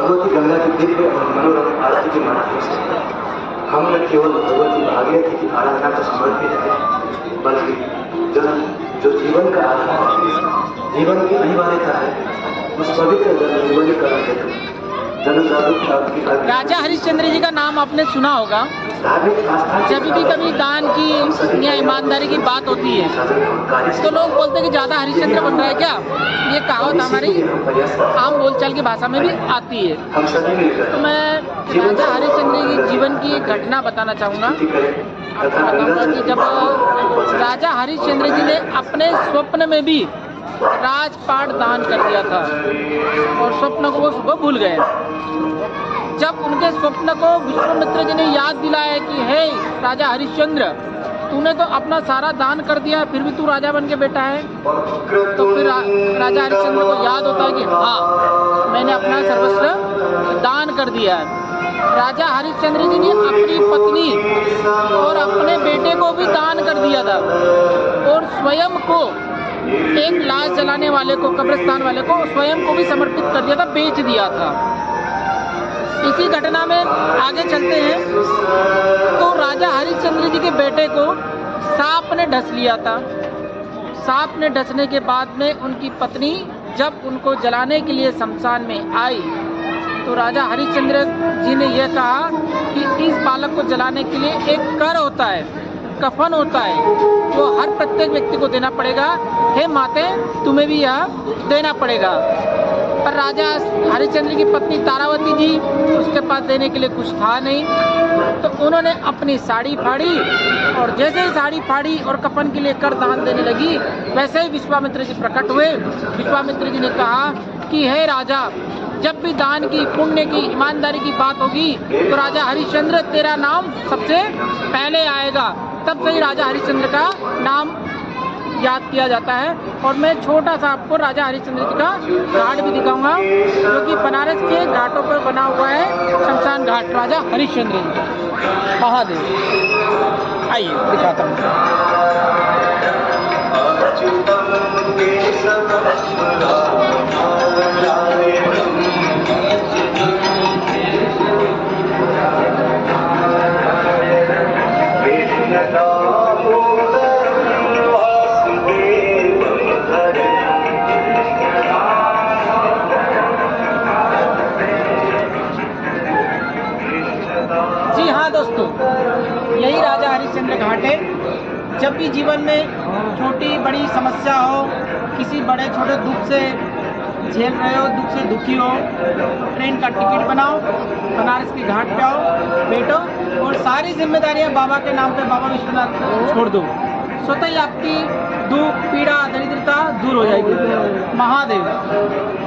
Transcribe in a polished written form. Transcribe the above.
भगवती गंगा की दिव्य और मनोरम आरती के माध्यम से हम न केवल भगवती भागीरथी की आराधना को समर्पित है, बल्कि जो जीवन का आधार है, जीवन की अनिवार्यता है, उस पवित्र जल निर्मलीकरण हेतु जन जागरूकता की राजा हरिश्चंद्र जी का नाम आपने सुना होगा। जब भी कभी दान की या ईमानदारी की बात होती है तो लोग बोलते हैं कि ज़्यादा हरिश्चंद्र बन रहा है क्या। ये कहावत हमारी आम बोलचाल की भाषा में भी आती है। तो मैं राजा हरिश्चंद्र जी की जीवन की एक घटना बताना चाहूँगा। आपको बताऊँगा कि जब राजा हरिश्चंद्र जी ने अपने स्वप्न में भी राजपाट दान कर दिया था और स्वप्न को वो सुबह भूल गए। जब उनके स्वप्न को विश्वामित्र जी ने याद दिलाया कि हे राजा हरिश्चंद्र, तूने तो अपना सारा दान कर दिया, फिर भी तू राजा बन के बैठा है। तो फिर राजा हरिश्चंद्र को याद होता है कि हाँ, मैंने अपना सर्वस्व दान कर दिया है। राजा हरिश्चंद्र जी ने अपनी पत्नी और अपने बेटे को भी दान कर दिया था और स्वयं को एक लाश जलाने वाले को, कब्रिस्तान वाले को स्वयं को भी समर्पित कर दिया था, बेच दिया था। इसी घटना में आगे चलते हैं तो राजा हरिश्चंद्र जी के बेटे को सांप ने डस लिया था। सांप ने डसने के बाद में उनकी पत्नी जब उनको जलाने के लिए शमशान में आई तो राजा हरिश्चंद्र जी ने यह कहा कि इस बालक को जलाने के लिए एक कर होता है, कफन होता है, जो हर प्रत्येक व्यक्ति को देना पड़ेगा। हे माते, तुम्हें भी यह देना पड़ेगा। पर राजा हरिश्चंद्र की पत्नी तारावती जी, उसके पास देने के लिए कुछ था नहीं, तो उन्होंने अपनी साड़ी फाड़ी और जैसे ही साड़ी फाड़ी और कफन के लिए कर दान देने लगी, वैसे ही विश्वामित्र जी प्रकट हुए। विश्वामित्र जी ने कहा कि हे राजा, जब भी दान की, पुण्य की, ईमानदारी की बात होगी तो राजा हरिश्चंद्र तेरा नाम सबसे पहले आएगा। तब से ही राजा हरिश्चंद्र का नाम याद किया जाता है। और मैं छोटा सा आपको राजा हरिश्चंद्र जी का घाट भी दिखाऊंगा, जो कि बनारस के घाटों पर बना हुआ है, शमशान घाट राजा हरिश्चंद्र जी महादेव। आइए दिखाता हूँ। जी हाँ दोस्तों, यही राजा हरिश्चंद्र घाट है। जब भी जीवन में छोटी बड़ी समस्या हो, किसी बड़े छोटे दुख से झेल रहे हो, दुख से दुखी हो, ट्रेन का टिकट बनाओ, बनारस के घाट पे आओ, बैठो और सारी जिम्मेदारियां बाबा के नाम पे, बाबा विश्वनाथ को छोड़ दो। स्वतः ही आपकी दुख, पीड़ा, दरिद्रता दूर हो जाएगी। महादेव।